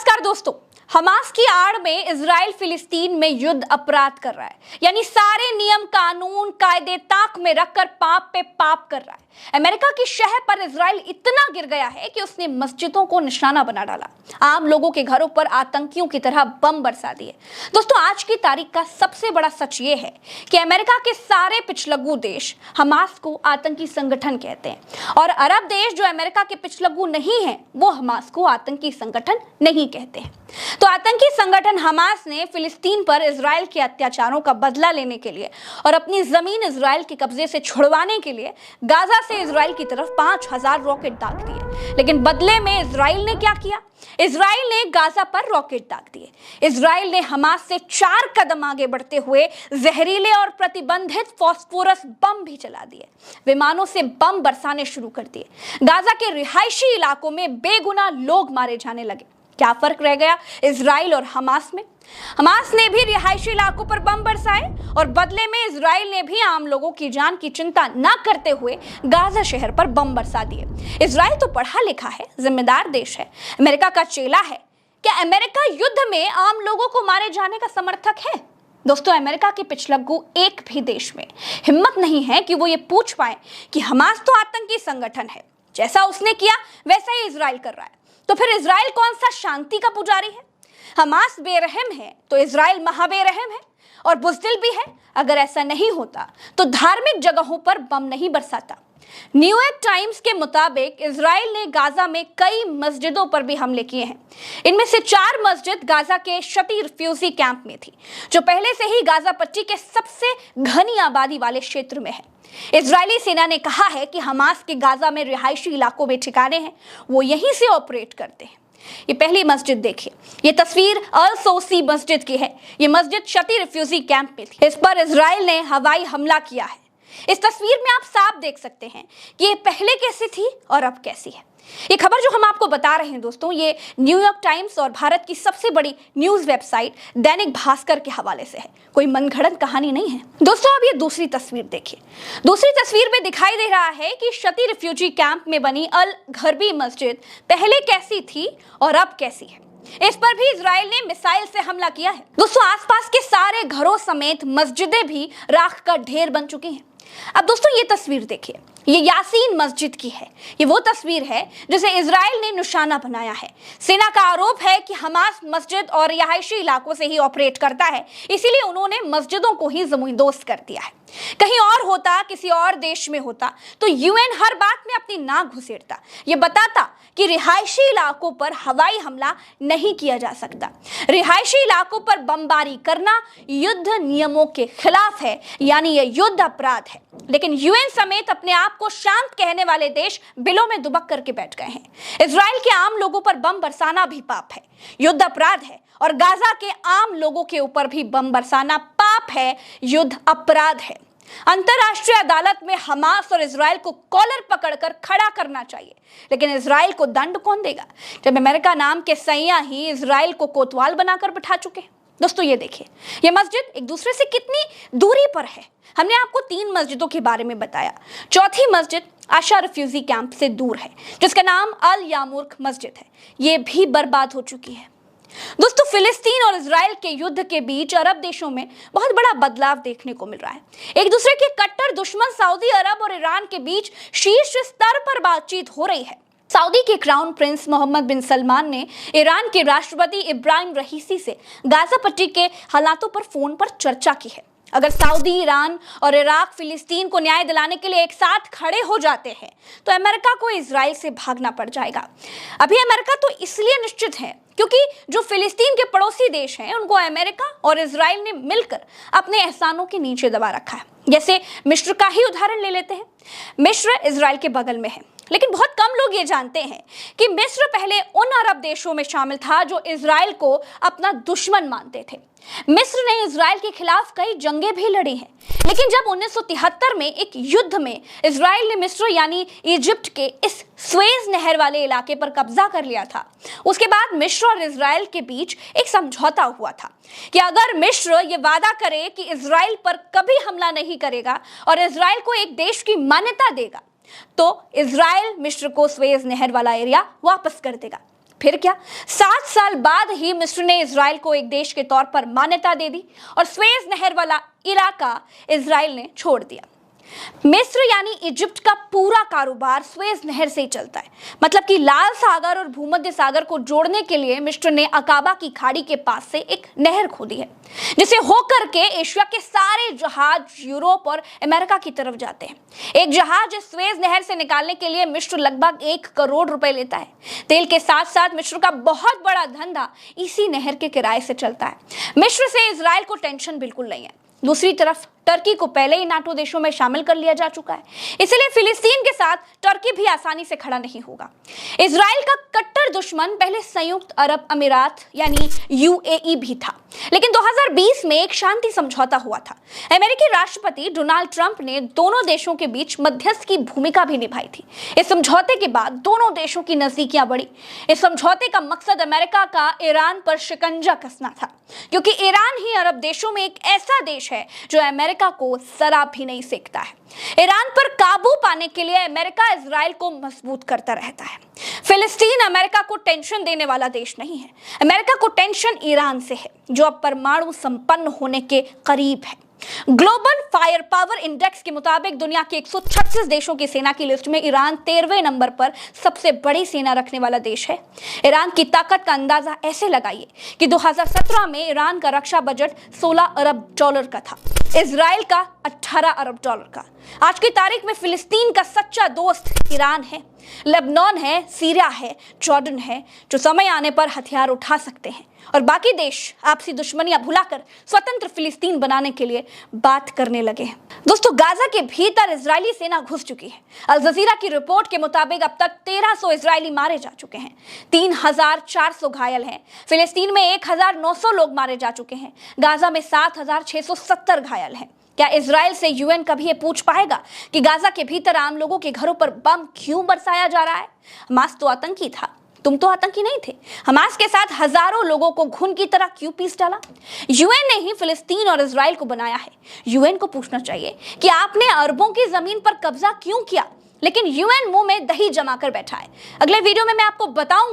नमस्कार दोस्तों। हमास की आड़ में इजराइल फिलिस्तीन में युद्ध अपराध कर रहा है, यानी सारे नियम कानून कायदे ताक में रखकर पाप पे पाप कर रहा है। अमेरिका की शह पर इजराइल इतना गिर गया है कि उसने मस्जिदों को निशाना बना डाला, आम लोगों के घरों पर आतंकियों की तरह बम बरसा दिए। दोस्तों, आज की तारीख का सबसे बड़ा सच ये है कि अमेरिका के सारे पिछलग्गू देश हमास को आतंकी संगठन कहते हैं और अरब देश जो अमेरिका के पिछलग्गू नहीं है वो हमास को आतंकी संगठन नहीं कहते हैं। तो आतंकी संगठन हमास ने फिलिस्तीन पर इजराइल के अत्याचारों का बदला लेने के लिए और अपनी जमीन इजराइल के कब्जे से छुड़वाने के लिए गाजा से इजराइल की तरफ 5000 रॉकेट दाग दिए। लेकिन बदले में इजराइल ने क्या किया? इजराइल ने गाजा पर रॉकेट दाग दिए। इजराइल ने हमास से 4 कदम आगे बढ़ते हुए जहरीले और प्रतिबंधित फास्फोरस बम भी चला दिए, विमानों से बम बरसाने शुरू कर दिए। गाजा के रिहायशी इलाकों में बेगुनाह लोग मारे जाने लगे। क्या फर्क रह गया इजराइल और हमास में? हमास ने भी रिहायशी इलाकों पर बम बरसाए और बदले में इजराइल ने भी आम लोगों की जान की चिंता न करते हुए गाजा शहर पर बम बरसा दिए। इजराइल तो पढ़ा लिखा है, जिम्मेदार देश है, अमेरिका का चेला है। क्या अमेरिका युद्ध में आम लोगों को मारे जाने का समर्थक है? दोस्तों, अमेरिका के पिछलग्गू एक भी देश में हिम्मत नहीं है कि वो ये पूछ पाए कि हमास तो आतंकी संगठन है, जैसा उसने किया वैसा ही इजराइल कर रहा है। तो फिर इजराइल कौन सा शांति का पुजारी है? हमास बेरहम है तो इजराइल महाबेरहम है और बुज़दिल भी है। अगर ऐसा नहीं होता तो धार्मिक जगहों पर बम नहीं बरसाता। न्यूयॉर्क टाइम्स के मुताबिक इजराइल ने गाजा में कई मस्जिदों पर भी हमले किए हैं। इनमें से 4 मस्जिद गाजा के शती रिफ्यूजी कैंप में थी, जो पहले से ही गाजा पट्टी के सबसे घनी आबादी वाले क्षेत्र में है। इजरायली सेना ने कहा है कि हमास के गाजा में रिहायशी इलाकों में ठिकाने हैं, वो यहीं से ऑपरेट करते हैं। ये पहली मस्जिद देखिए, ये तस्वीर अल सोसी मस्जिद की है। ये मस्जिद शती रिफ्यूजी कैंप में थी। इस पर इजराइल ने हवाई हमला किया है। इस तस्वीर में आप साफ देख सकते हैं कि ये पहले कैसी थी और अब कैसी है। ये खबर जो हम आपको बता रहे हैं दोस्तों, ये न्यूयॉर्क टाइम्स और भारत की सबसे बड़ी न्यूज वेबसाइट दैनिक भास्कर के हवाले से है, कोई मनगढ़ंत कहानी नहीं है। दोस्तों, अब ये दूसरी तस्वीर देखिए। दूसरी तस्वीर में दिखाई दे रहा है कि शती रिफ्यूजी कैंप में बनी अल घरबी मस्जिद पहले कैसी थी और अब कैसी है। इस पर भी इजराइल ने मिसाइल से हमला किया है। दोस्तों, आसपास के सारे घरों समेत मस्जिदें भी राख का ढेर बन चुकी हैं। अब दोस्तों, ये तस्वीर देखिए, ये यासीन मस्जिद की है। ये वो तस्वीर है जिसे इजराइल ने निशाना बनाया है। सेना का आरोप है कि हमास मस्जिद और रिहायशी इलाकों से ही ऑपरेट करता है, इसीलिए उन्होंने मस्जिदों को ही ज़मींदोज़ कर दिया है। कहीं और होता, किसी और देश में होता तो यूएन हर बात में अपनी नाक घुसेड़ता, ये बताता कि रिहायशी इलाकों पर हवाई हमला नहीं किया जा सकता। रिहायशी इलाकों पर बमबारी करना युद्ध नियमों के खिलाफ है, यानी यह युद्ध अपराध है। लेकिन यूएन समेत अपने आप को शांत कहने वाले देश बिलों में दुबक करके बैठ गए हैं। इजराइल के आम लोगों पर बम बरसाना भी पाप है, युद्ध अपराध है, और गाजा के आम लोगों के ऊपर भी बम बरसाना पाप है, युद्ध अपराध है। अंतरराष्ट्रीय अदालत में हमास और इजराइल को कॉलर पकड़कर खड़ा करना चाहिए। लेकिन इजराइल को दंड कौन देगा, जब अमेरिका नाम के सैयां ही इजराइल को कोतवाल बनाकर बिठा चुके हैं? दोस्तों, ये देखिए, ये मस्जिद एक दूसरे से कितनी दूरी पर है। हमने आपको 3 मस्जिदों के बारे में बताया। चौथी मस्जिद आशा रिफ्यूजी कैंप से दूर है, जिसका नाम अल यामुर्क मस्जिद है। ये भी बर्बाद हो चुकी है। दोस्तों, फिलिस्तीन और इजराइल के युद्ध के बीच अरब देशों में बहुत बड़ा बदलाव देखने को मिल रहा है। एक दूसरे के कट्टर दुश्मन सऊदी अरब और ईरान के बीच शीर्ष स्तर पर बातचीत हो रही है। सऊदी के क्राउन प्रिंस मोहम्मद बिन सलमान ने ईरान के राष्ट्रपति इब्राहिम रईसी से गाजा पट्टी के हालातों पर फोन पर चर्चा की है। अगर सऊदी, ईरान और इराक फिलिस्तीन को न्याय दिलाने के लिए एक साथ खड़े हो जाते हैं तो अमेरिका को इजराइल से भागना पड़ जाएगा। अभी अमेरिका तो इसलिए निश्चित है क्योंकि जो फिलिस्तीन के पड़ोसी देश हैं उनको अमेरिका और इजराइल ने मिलकर अपने एहसानों के नीचे दबा रखा है। जैसे मिस्र का ही उदाहरण ले लेते हैं। मिस्र इजराइल के बगल में है, लेकिन बहुत कम लोग ये जानते हैं कि मिस्र पहले उन अरब देशों में शामिल था जो इजराइल को अपना दुश्मन मानते थे। मिस्र ने इजराइल के खिलाफ कई जंगें भी लड़ी हैं, लेकिन जब 1973 में एक युद्ध में इजराइल ने मिस्र यानी इजिप्ट के इस स्वेज नहर वाले इलाके पर कब्जा कर लिया था, उसके बाद मिस्र और इजराइल के बीच एक समझौता हुआ था कि अगर मिस्र ये वादा करे कि इजराइल पर कभी हमला नहीं करेगा और इजराइल को एक देश की मान्यता देगा, तो इजराइल मिस्र को स्वेज नहर वाला एरिया वापस कर देगा। फिर क्या, 7 साल बाद ही मिस्र ने इजराइल को एक देश के तौर पर मान्यता दे दी और स्वेज नहर वाला इलाका इजराइल ने छोड़ दिया। मिस्र यानी इजिप्ट का पूरा कारोबार स्वेज नहर से ही चलता है। मतलब कि लाल सागर और भूमध्य सागर को जोड़ने के लिए मिस्र ने अकाबा की खाड़ी के पास से एक नहर खोदी है, जिसे होकर के एशिया के सारे जहाज यूरोप और अमेरिका की तरफ जाते हैं। एक जहाज स्वेज नहर से निकालने के लिए मिस्र लगभग 1 करोड़ रुपए लेता है। तेल के साथ साथ मिस्र का बहुत बड़ा धंधा इसी नहर के किराए से चलता है। मिस्र से इजराइल को टेंशन बिल्कुल नहीं है। दूसरी तरफ टर्की को पहले ही नाटो देशों में शामिल कर लिया जा चुका है, इसलिए फिलिस्तीन के साथ टर्की भी आसानी से खड़ा नहीं होगा। इजराइल का कट्टर दुश्मन पहले संयुक्त अरब अमीरात यानी यूएई भी था, लेकिन 2020 में एक शांति समझौता हुआ था। अमेरिकी राष्ट्रपति डोनाल्ड ट्रंप ने दोनों देशों के बीच मध्यस्थ की भूमिका भी निभाई थी। इस समझौते के बाद दोनों देशों की नजदीकियां बढ़ी। इस समझौते का मकसद अमेरिका का ईरान पर शिकंजा कसना था, क्योंकि ईरान ही अरब देशों में एक ऐसा देश है जो अमेरिका को जरा भी नहीं सेकता है। ईरान पर काबू पाने के लिए अमेरिका इजराइल को मजबूत करता रहता है। फिलिस्तीन अमेरिका को टेंशन देने वाला देश नहीं है। अमेरिका को टेंशन ईरान से है, जो अब परमाणु संपन्न होने के करीब है। ग्लोबल फायर पावर इंडेक्स के मुताबिक दुनिया के 136 देशों की सेना की लिस्ट में ईरान 13वें नंबर पर सबसे बड़ी सेना रखने वाला देश है। ईरान की ताकत का अंदाजा ऐसे लगाइए कि 2017 में ईरान का रक्षा बजट $16 अरब का था, इजराइल का $18 अरब का। आज की तारीख में फिलिस्तीन का सच्चा दोस्त ईरान है, लेबनान है, सीरिया है, जॉर्डन है, जो समय आने पर हथियार उठा सकते हैं, और बाकी देश आपसी दुश्मनियां भुलाकर स्वतंत्र फिलिस्तीन बनाने के लिए बात करने लगे हैं। दोस्तों, गाजा के भीतर इजरायली सेना घुस चुकी है। अल जजीरा की रिपोर्ट के मुताबिक अब तक 1300 इजरायली मारे जा चुके हैं, 3400 घायल हैं। फिलिस्तीन में 1900 लोग मारे जा चुके हैं। गाजा में 7670 घायल हैं। क्या इजराइल से यूएन कभी ये पूछ पाएगा कि गाजा के भीतर आम लोगों के घरों पर बम क्यों बरसाया जा रहा है? हमास तो आतंकी था, तुम तो आतंकी नहीं थे। हमास के साथ हजारों लोगों को घुन की तरह क्यों पीस डाला? यूएन ने ही फिलिस्तीन और इजराइल को बनाया है। यूएन को पूछना चाहिए कि आपने अरबों की जमीन पर कब्जा क्यों किया, लेकिन यूएन मुंह में दही जमाकर बैठा है। अगले वीडियो में मैं आपको बताऊंगा